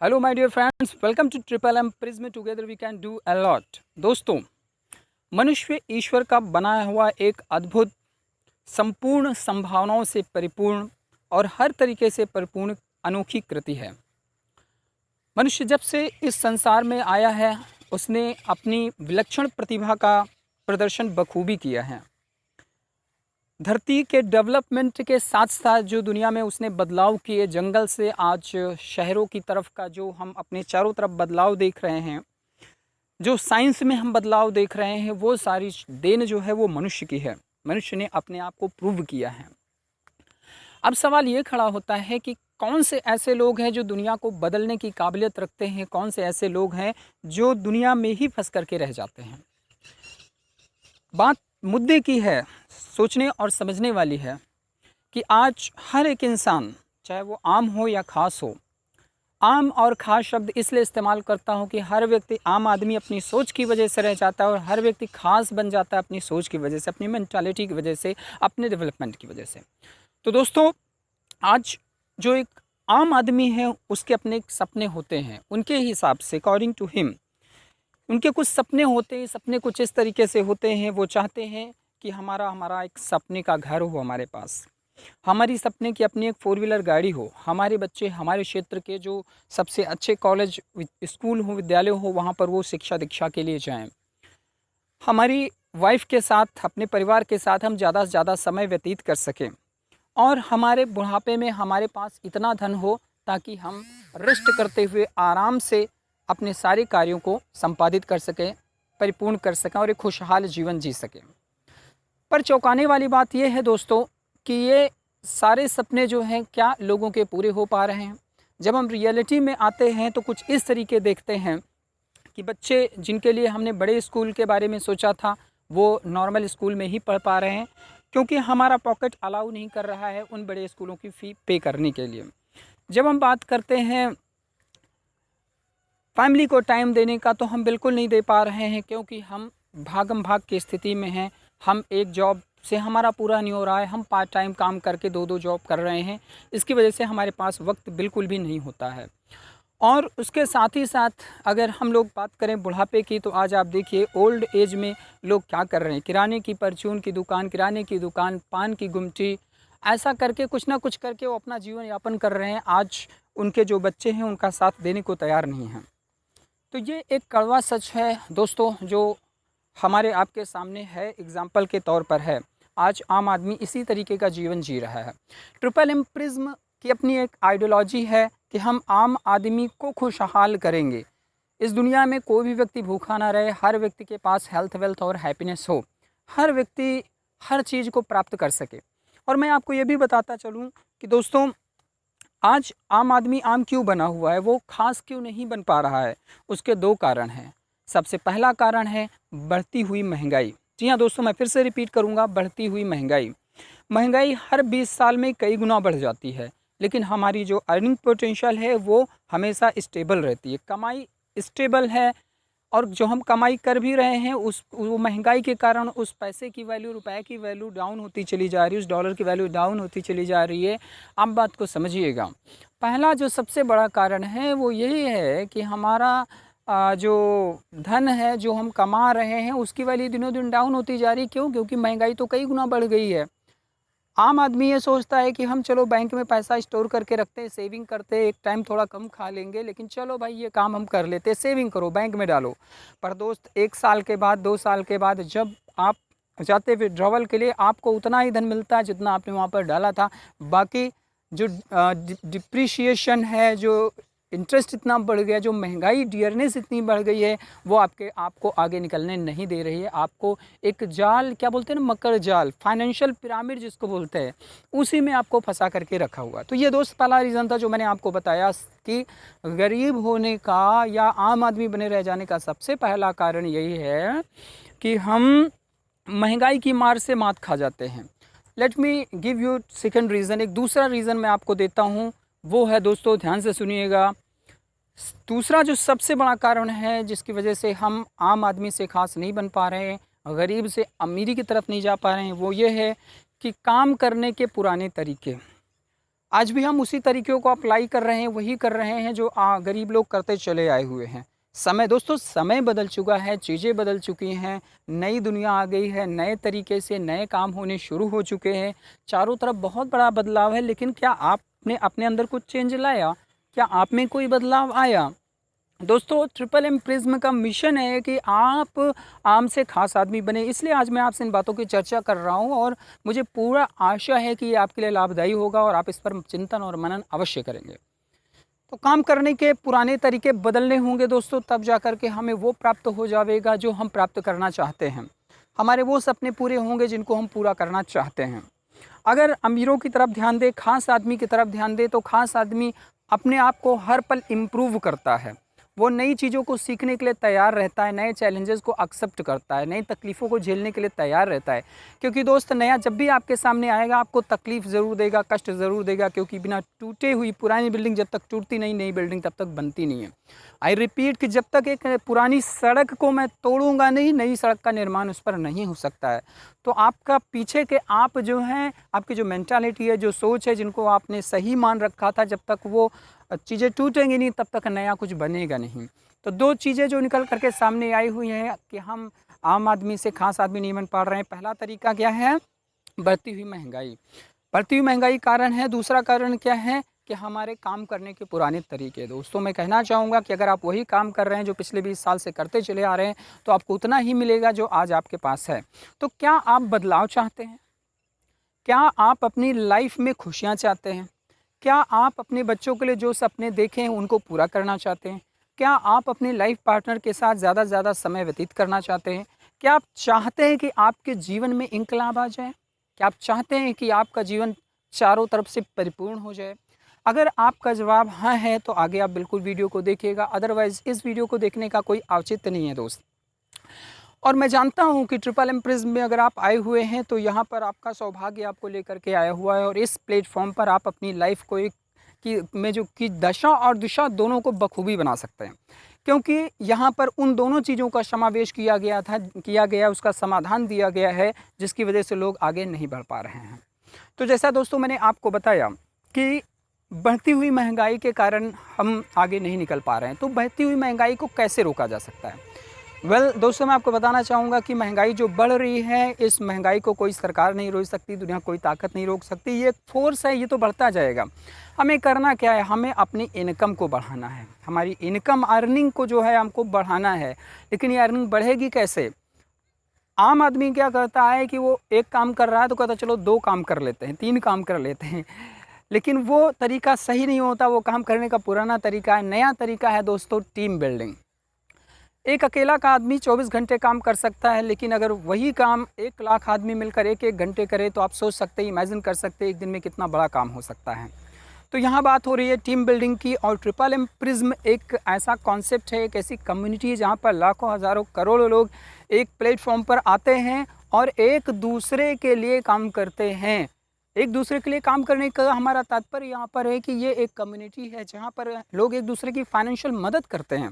Hello my dear friends, welcome to triple M prism. Together we can do a lot. दोस्तों, मनुष्य ईश्वर का बनाया हुआ एक अद्भुत, संपूर्ण संभावनाओं से परिपूर्ण और हर तरीके से परिपूर्ण अनोखी कृति है। मनुष्य जब से इस संसार में आया है, उसने अपनी विलक्षण प्रतिभा का प्रदर्शन बखूबी किया है। धरती के डेवलपमेंट के साथ साथ जो दुनिया में उसने बदलाव किए, जंगल से आज शहरों की तरफ का जो हम अपने चारों तरफ बदलाव देख रहे हैं, जो साइंस में हम बदलाव देख रहे हैं, वो सारी देन जो है वो मनुष्य की है। मनुष्य ने अपने आप को प्रूव किया है। अब सवाल ये खड़ा होता है कि कौन से ऐसे लोग हैं जो दुनिया को बदलने की काबिलियत रखते हैं, कौन से ऐसे लोग हैं जो दुनिया में ही फंस करके रह जाते हैं। बात मुद्दे की है, सोचने और समझने वाली है कि आज हर एक इंसान, चाहे वो आम हो या ख़ास हो, आम और ख़ास शब्द इसलिए इस्तेमाल करता हूँ कि हर व्यक्ति, आम आदमी अपनी सोच की वजह से रह जाता है और हर व्यक्ति ख़ास बन जाता है अपनी सोच की वजह से, अपनी मेंटालिटी की वजह से, अपने डेवलपमेंट की वजह से। तो दोस्तों, आज जो एक आम आदमी है उसके अपने सपने होते हैं। उनके हिसाब से, अकॉर्डिंग टू हिम, उनके कुछ सपने होते हैं। सपने कुछ इस तरीके से होते हैं, वो चाहते हैं कि हमारा हमारा एक सपने का घर हो हमारे पास, हमारी सपने की अपनी एक फोर व्हीलर गाड़ी हो, हमारे बच्चे हमारे क्षेत्र के जो सबसे अच्छे कॉलेज, स्कूल हो, विद्यालय हो, वहाँ पर वो शिक्षा दीक्षा के लिए जाएं। हमारी वाइफ के साथ, अपने परिवार के साथ हम ज़्यादा से ज़्यादा समय व्यतीत कर सकें और हमारे बुढ़ापे में हमारे पास इतना धन हो ताकि हम रेस्ट करते हुए आराम से अपने सारे कार्यों को संपादित कर सकें, परिपूर्ण कर सकें और एक खुशहाल जीवन जी सकें। पर चौंकाने वाली बात यह है दोस्तों कि ये सारे सपने जो हैं, क्या लोगों के पूरे हो पा रहे हैं? जब हम रियलिटी में आते हैं तो कुछ इस तरीके देखते हैं कि बच्चे जिनके लिए हमने बड़े स्कूल के बारे में सोचा था, वो नॉर्मल स्कूल में ही पढ़ पा रहे हैं, क्योंकि हमारा पॉकेट अलाउ नहीं कर रहा है उन बड़े स्कूलों की फ़ी पे करने के लिए। जब हम बात करते हैं फैमिली को टाइम देने का, तो हम बिल्कुल नहीं दे पा रहे हैं, क्योंकि हम भागम भाग की स्थिति में हैं। हम एक जॉब से हमारा पूरा नहीं हो रहा है, हम पार्ट टाइम काम करके दो दो जॉब कर रहे हैं। इसकी वजह से हमारे पास वक्त बिल्कुल भी नहीं होता है। और उसके साथ ही साथ अगर हम लोग बात करें बुढ़ापे की, तो आज आप देखिए ओल्ड एज में लोग क्या कर रहे हैं। किराने की परचून की दुकान, किराने की दुकान, पान की गुमटी, ऐसा करके कुछ ना कुछ करके वो अपना जीवन यापन कर रहे हैं। आज उनके जो बच्चे हैं उनका साथ देने को तैयार नहीं हैं। तो ये एक कड़वा सच है दोस्तों, जो हमारे आपके सामने है, एग्जाम्पल के तौर पर है। आज आम आदमी इसी तरीके का जीवन जी रहा है। ट्रिपल एम प्रिज्म की अपनी एक आइडियोलॉजी है कि हम आम आदमी को खुशहाल करेंगे। इस दुनिया में कोई भी व्यक्ति भूखा ना रहे, हर व्यक्ति के पास हेल्थ, वेल्थ और हैप्पीनेस हो, हर व्यक्ति हर चीज़ को प्राप्त कर सके। और मैं आपको ये भी बताता चलूँ कि दोस्तों, आज आम आदमी आम क्यों बना हुआ है, वो खास क्यों नहीं बन पा रहा है? उसके दो कारण हैं। सबसे पहला कारण है बढ़ती हुई महंगाई। जी हाँ दोस्तों, मैं फिर से रिपीट करूँगा, बढ़ती हुई महंगाई। महंगाई हर 20 साल में कई गुना बढ़ जाती है, लेकिन हमारी जो अर्निंग पोटेंशियल है वो हमेशा स्टेबल रहती है। कमाई स्टेबल है, और जो हम कमाई कर भी रहे हैं, उस वो महंगाई के कारण उस पैसे की वैल्यू, रुपए की वैल्यू डाउन होती चली जा रही है, उस डॉलर की वैल्यू डाउन होती चली जा रही है। आप बात को समझिएगा। पहला जो सबसे बड़ा कारण है वो यही है कि हमारा जो धन है, जो हम कमा रहे हैं, उसकी वैल्यू दिनों दिन डाउन होती जा रही है। क्यों? क्योंकि महंगाई तो कई गुना बढ़ गई है। आम आदमी ये सोचता है कि हम चलो बैंक में पैसा स्टोर करके रखते हैं, सेविंग करते हैं, एक टाइम थोड़ा कम खा लेंगे, लेकिन चलो भाई ये काम हम कर लेते हैं, सेविंग करो, बैंक में डालो। पर दोस्त, 1 साल के बाद, 2 साल के बाद जब आप जाते विड्रॉवल के लिए, आपको उतना ही धन मिलता है जितना आपने वहाँ पर डाला था। बाकी जो डिप्रिशिएशन है, जो इंटरेस्ट इतना बढ़ गया, जो महंगाई, डियरनेस इतनी बढ़ गई है, वो आपको आगे निकलने नहीं दे रही है। आपको एक जाल, क्या बोलते हैं ना, मकर जाल, फाइनेंशियल पिरामिड जिसको बोलते हैं, उसी में आपको फंसा करके रखा हुआ। तो ये दोस्त पहला रीज़न था जो मैंने आपको बताया कि गरीब होने का या आम आदमी बने रह जाने का सबसे पहला कारण यही है कि हम महंगाई की मार से मात खा जाते हैं। Let me give you second reason. एक दूसरा रीज़न मैं आपको देता हूँ, वो है दोस्तों, ध्यान से सुनिएगा। दूसरा जो सबसे बड़ा कारण है जिसकी वजह से हम आम आदमी से खास नहीं बन पा रहे हैं, गरीब से अमीरी की तरफ नहीं जा पा रहे हैं, वो ये है कि काम करने के पुराने तरीके। आज भी हम उसी तरीक़ों को अप्लाई कर रहे हैं, वही कर रहे हैं जो गरीब लोग करते चले आए हुए हैं। समय दोस्तों, समय बदल चुका है, चीज़ें बदल चुकी हैं, नई दुनिया आ गई है, नए तरीके से नए काम होने शुरू हो चुके हैं, चारों तरफ बहुत बड़ा बदलाव है। लेकिन क्या आपने अपने अंदर कुछ चेंज लाया? क्या आप में कोई बदलाव आया? दोस्तों, ट्रिपल एम प्रिज्म का मिशन है कि आप आम से खास आदमी बने, इसलिए आज मैं आपसे इन बातों की चर्चा कर रहा हूँ और मुझे पूरा आशा है कि ये आपके लिए लाभदायी होगा और आप इस पर चिंतन और मनन अवश्य करेंगे। तो काम करने के पुराने तरीके बदलने होंगे दोस्तों, तब जा कर के हमें वो प्राप्त हो जाएगा जो हम प्राप्त करना चाहते हैं। हमारे वो सपने पूरे होंगे जिनको हम पूरा करना चाहते हैं। अगर अमीरों की तरफ ध्यान दें, खास आदमी की तरफ ध्यान दें, तो खास आदमी अपने आप को हर पल इम्प्रूव करता है। वो नई चीज़ों को सीखने के लिए तैयार रहता है, नए चैलेंजेस को एक्सेप्ट करता है, नई तकलीफ़ों को झेलने के लिए तैयार रहता है। क्योंकि दोस्त, नया जब भी आपके सामने आएगा आपको तकलीफ़ ज़रूर देगा, कष्ट ज़रूर देगा, क्योंकि बिना टूटे हुई पुरानी बिल्डिंग जब तक टूटती नहीं, नई बिल्डिंग तब तक बनती नहीं है। आई रिपीट कि जब तक एक पुरानी सड़क को मैं तोड़ूंगा नहीं, नई सड़क का निर्माण उस पर नहीं हो सकता है। तो आपका पीछे के आप जो हैं, आपकी जो मेंटालिटी है, जो सोच है, जिनको आपने सही मान रखा था, जब तक वो चीज़ें टूटेंगी नहीं तब तक नया कुछ बनेगा नहीं। तो दो चीज़ें जो निकल करके सामने आई हुई हैं कि हम आम आदमी से खास आदमी नहीं बन पा रहे हैं। पहला तरीका क्या है? बढ़ती हुई महंगाई। बढ़ती हुई महंगाई कारण है। दूसरा कारण क्या है कि हमारे काम करने के पुराने तरीके। दोस्तों, मैं कहना चाहूँगा कि अगर आप वही काम कर रहे हैं जो पिछले 20 साल से करते चले आ रहे हैं, तो आपको उतना ही मिलेगा जो आज आपके पास है। तो क्या आप बदलाव चाहते हैं? क्या आप अपनी लाइफ में खुशियाँ चाहते हैं? क्या आप अपने बच्चों के लिए जो सपने देखे हैं उनको पूरा करना चाहते हैं? क्या आप अपने लाइफ पार्टनर के साथ ज़्यादा से ज़्यादा समय व्यतीत करना चाहते हैं? क्या आप चाहते हैं कि आपके जीवन में इनकलाब आ जाए? क्या आप चाहते हैं कि आपका जीवन चारों तरफ से परिपूर्ण हो जाए? अगर आपका जवाब हाँ है तो आगे आप बिल्कुल वीडियो को देखिएगा, अदरवाइज़ इस वीडियो को देखने का कोई औचित्य नहीं है दोस्त। और मैं जानता हूँ कि ट्रिपल एम प्रिज्म में अगर आप आए हुए हैं तो यहाँ पर आपका सौभाग्य आपको लेकर के आया हुआ है और इस प्लेटफॉर्म पर आप अपनी लाइफ को एक की दशा और दिशा दोनों को बखूबी बना सकते हैं, क्योंकि यहाँ पर उन दोनों चीज़ों का समावेश किया गया, उसका समाधान दिया गया है, जिसकी वजह से लोग आगे नहीं बढ़ पा रहे हैं। तो जैसा दोस्तों मैंने आपको बताया कि बढ़ती हुई महंगाई के कारण हम आगे नहीं निकल पा रहे हैं, तो बढ़ती हुई महंगाई को कैसे रोका जा सकता है? दोस्तों, मैं आपको बताना चाहूँगा कि महंगाई जो बढ़ रही है, इस महंगाई को कोई सरकार नहीं रोक सकती, दुनिया कोई ताकत नहीं रोक सकती। ये एक फ़ोर्स है, ये तो बढ़ता जाएगा। हमें करना क्या है? हमें अपनी इनकम को बढ़ाना है। हमारी इनकम अर्निंग को जो है हमको बढ़ाना है। लेकिन ये अर्निंग बढ़ेगी कैसे? आम आदमी क्या करता है कि वो एक काम कर रहा है तो कहता है चलो 2 काम कर लेते हैं, 3 काम कर लेते हैं। लेकिन वो तरीका सही नहीं होता, वो काम करने का पुराना तरीका है। नया तरीका है दोस्तों टीम बिल्डिंग। एक अकेला का आदमी 24 घंटे काम कर सकता है, लेकिन अगर वही काम 1 लाख आदमी मिलकर 1-1 घंटे करे तो आप सोच सकते हैं, इमेजिन कर सकते हैं एक दिन में कितना बड़ा काम हो सकता है। तो यहाँ बात हो रही है टीम बिल्डिंग की, और ट्रिपल एम प्रिज्म एक ऐसा कॉन्सेप्ट है, एक ऐसी कम्युनिटी है जहाँ पर लाखों, हज़ारों, करोड़ों लोग एक प्लेटफॉर्म पर आते हैं और एक दूसरे के लिए काम करते हैं। एक दूसरे के लिए काम करने का हमारा तात्पर्य यहाँ पर है कि ये एक कम्युनिटी है जहाँ पर लोग एक दूसरे की फाइनेंशियल मदद करते हैं।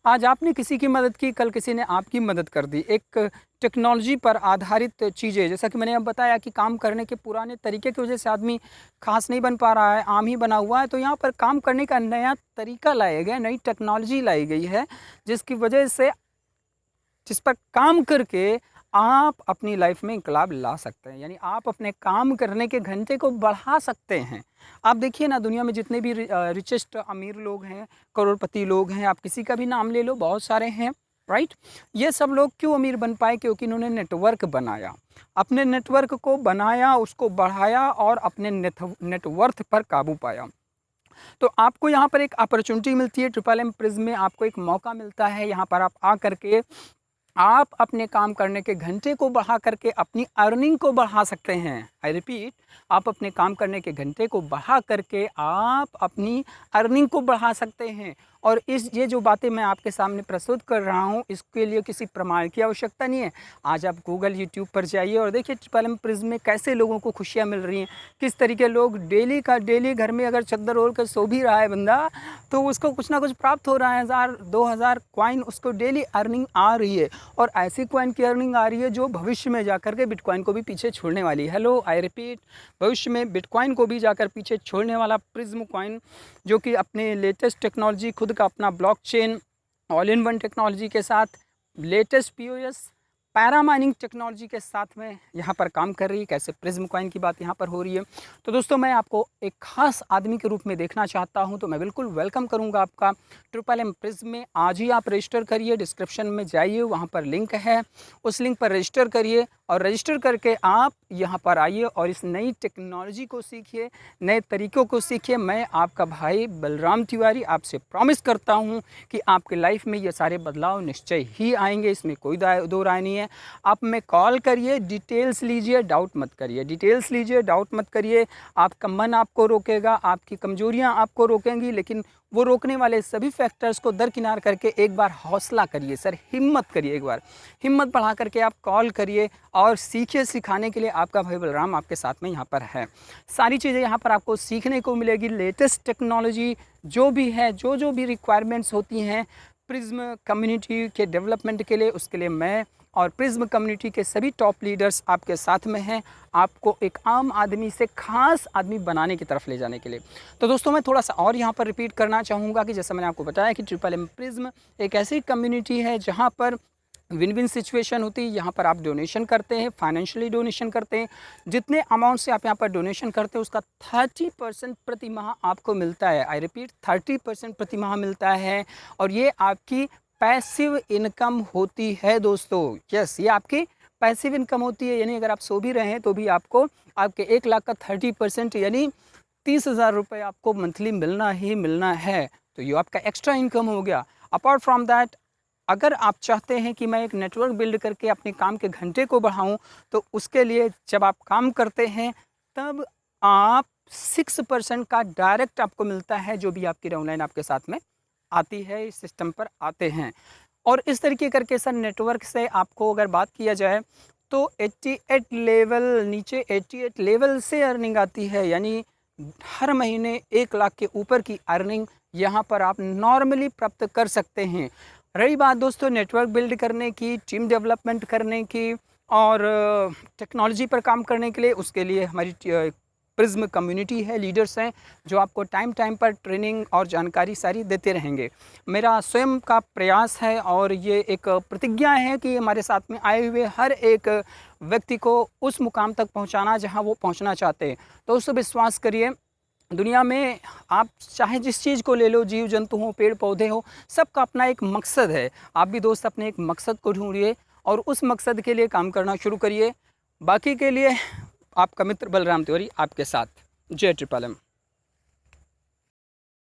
आज आपने किसी की मदद की, कल किसी ने आपकी मदद कर दी। एक टेक्नोलॉजी पर आधारित चीज़ें, जैसा कि मैंने अब बताया कि काम करने के पुराने तरीके की वजह से आदमी खास नहीं बन पा रहा है, आम ही बना हुआ है। तो यहाँ पर काम करने का नया तरीका लाया गया, नई टेक्नोलॉजी लाई गई है, जिसकी वजह से जिस पर काम करके आप अपनी लाइफ में इंकलाब ला सकते हैं। यानी आप अपने काम करने के घंटे को बढ़ा सकते हैं। आप देखिए ना, दुनिया में जितने भी रिचेस्ट अमीर लोग हैं, करोड़पति लोग हैं, आप किसी का भी नाम ले लो, बहुत सारे हैं, राइट। ये सब लोग क्यों अमीर बन पाए? क्योंकि इन्होंने नेटवर्क बनाया, अपने नेटवर्क को बनाया, उसको बढ़ाया और अपने नेटवर्थ पर काबू पाया। तो आपको यहाँ पर एक अपॉर्चुनिटी मिलती है, ट्रिपल एम प्रिज्म में आपको एक मौका मिलता है। यहाँ पर आप आ करके आप अपने काम करने के घंटे को बढ़ा करके अपनी अर्निंग को बढ़ा सकते हैं। आई रिपीट, आप अपने काम करने के घंटे को बढ़ा करके आप अपनी अर्निंग को बढ़ा सकते हैं। और ये जो बातें मैं आपके सामने प्रस्तुत कर रहा हूँ, इसके लिए किसी प्रमाण की आवश्यकता नहीं है। आज आप गूगल, यूट्यूब पर जाइए और देखिए ट्रिपल एम प्रिज्म में कैसे लोगों को खुशियाँ मिल रही हैं, किस तरीके लोग डेली घर में अगर चद्दर ओढ़ कर सो भी रहा है बंदा, तो उसको कुछ ना कुछ प्राप्त हो रहा है, 1000-2000 कॉइन उसको डेली अर्निंग आ रही है। और ऐसी कॉइन की अर्निंग आ रही है जो भविष्य में जाकर के बिटकॉइन को भी पीछे छोड़ने वाली है। हेलो, आई रिपीट, भविष्य में बिटकॉइन को भी जाकर पीछे छोड़ने वाला प्रिज्म कॉइन, जो कि अपने लेटेस्ट टेक्नोलॉजी, खुद का अपना blockchain all in one technology के साथ, latest POS para mining technology के साथ में यहाँ पर काम कर रही है। कैसे प्रिज्म कॉइन की बात यहाँ पर हो रही है। तो दोस्तों, मैं आपको एक खास आदमी के रूप में देखना चाहता हूँ, तो मैं बिल्कुल वेलकम करूँगा आपका ट्रिपल एम प्रिज्म में। आज ही आप रजिस्टर करिए, डिस्क्रिप्शन में जाइए, वहाँ पर लिंक है, उस लिंक पर रजिस्टर करिए और रजिस्टर करके आप यहाँ पर आइए और इस नई टेक्नोलॉजी को सीखिए, नए तरीक़ों को सीखिए। मैं आपका भाई बलराम तिवारी आपसे प्रॉमिस करता हूँ कि आपके लाइफ में ये सारे बदलाव निश्चय ही आएंगे, इसमें कोई दो राय नहीं है। आप में कॉल करिए, डिटेल्स लीजिए, डाउट मत करिए, डिटेल्स लीजिए, डाउट मत करिए। आपका मन आपको रोकेगा, आपकी कमजोरियां आपको रोकेंगी, लेकिन वो रोकने वाले सभी फैक्टर्स को दरकिनार करके एक बार हौसला करिए सर, हिम्मत करिए, एक बार हिम्मत बढ़ा करके आप कॉल करिए और सीखिए। सिखाने के लिए आपका भाई बलराम आपके साथ में यहाँ पर है। सारी चीज़ें यहाँ पर आपको सीखने को मिलेगी। लेटेस्ट टेक्नोलॉजी जो भी है, जो भी रिक्वायरमेंट्स होती हैं प्रिज्म कम्युनिटी के डेवलपमेंट के लिए, उसके लिए मैं और प्रिज्म कम्युनिटी के सभी टॉप लीडर्स आपके साथ में हैं, आपको एक आम आदमी से खास आदमी बनाने की तरफ ले जाने के लिए। तो दोस्तों, मैं थोड़ा सा और यहाँ पर रिपीट करना चाहूँगा कि जैसा मैंने आपको बताया कि ट्रिपल एम प्रिज्म एक ऐसी कम्युनिटी है जहाँ पर विन विन सिचुएशन होती है। यहाँ पर आप डोनेशन करते हैं, फाइनेंशियली डोनेशन करते हैं, जितने अमाउंट से आप यहाँ पर डोनेशन करते हैं उसका 30% प्रति माह आपको मिलता है। आई रिपीट, 30% प्रति माह मिलता है और ये आपकी पैसिव इनकम होती है दोस्तों। यस, ये आपकी पैसिव इनकम होती है, यानी अगर आप सो भी रहे हैं तो भी आपको आपके 1 लाख का 30% यानी 30,000 रुपये आपको मंथली मिलना ही मिलना है। तो ये आपका एक्स्ट्रा इनकम हो गया। अपार्ट फ्रॉम दैट, अगर आप चाहते हैं कि मैं एक नेटवर्क बिल्ड करके अपने काम के घंटे को बढ़ाऊं, तो उसके लिए जब आप काम करते हैं तब आप 6% का डायरेक्ट आपको मिलता है, जो भी आपकी डाउनलाइन आपके साथ में आती है, इस सिस्टम पर आते हैं। और इस तरीके करके सर नेटवर्क से आपको अगर बात किया जाए तो 88 लेवल, नीचे 88 लेवल से अर्निंग आती है, यानी हर महीने 1 लाख के ऊपर की अर्निंग यहाँ पर आप नॉर्मली प्राप्त कर सकते हैं। रही बात दोस्तों नेटवर्क बिल्ड करने की, टीम डेवलपमेंट करने की और टेक्नोलॉजी पर काम करने के लिए, उसके लिए हमारी प्रिज्म कम्युनिटी है, लीडर्स हैं जो आपको टाइम टाइम पर ट्रेनिंग और जानकारी सारी देते रहेंगे। मेरा स्वयं का प्रयास है और ये एक प्रतिज्ञा है कि हमारे साथ में आए हुए हर एक व्यक्ति को उस मुकाम तक पहुंचाना जहां वो पहुंचना चाहते हैं। तो उससे विश्वास करिए, दुनिया में आप चाहे जिस चीज़ को ले लो, जीव जंतु हो, पेड़ पौधे हो, सबका अपना एक मकसद है। आप भी दोस्त अपने एक मकसद को ढूंढिए और उस मकसद के लिए काम करना शुरू करिए। बाकी के लिए आपका मित्र बलराम तिवारी आपके साथ। जय ट्रिपल एम।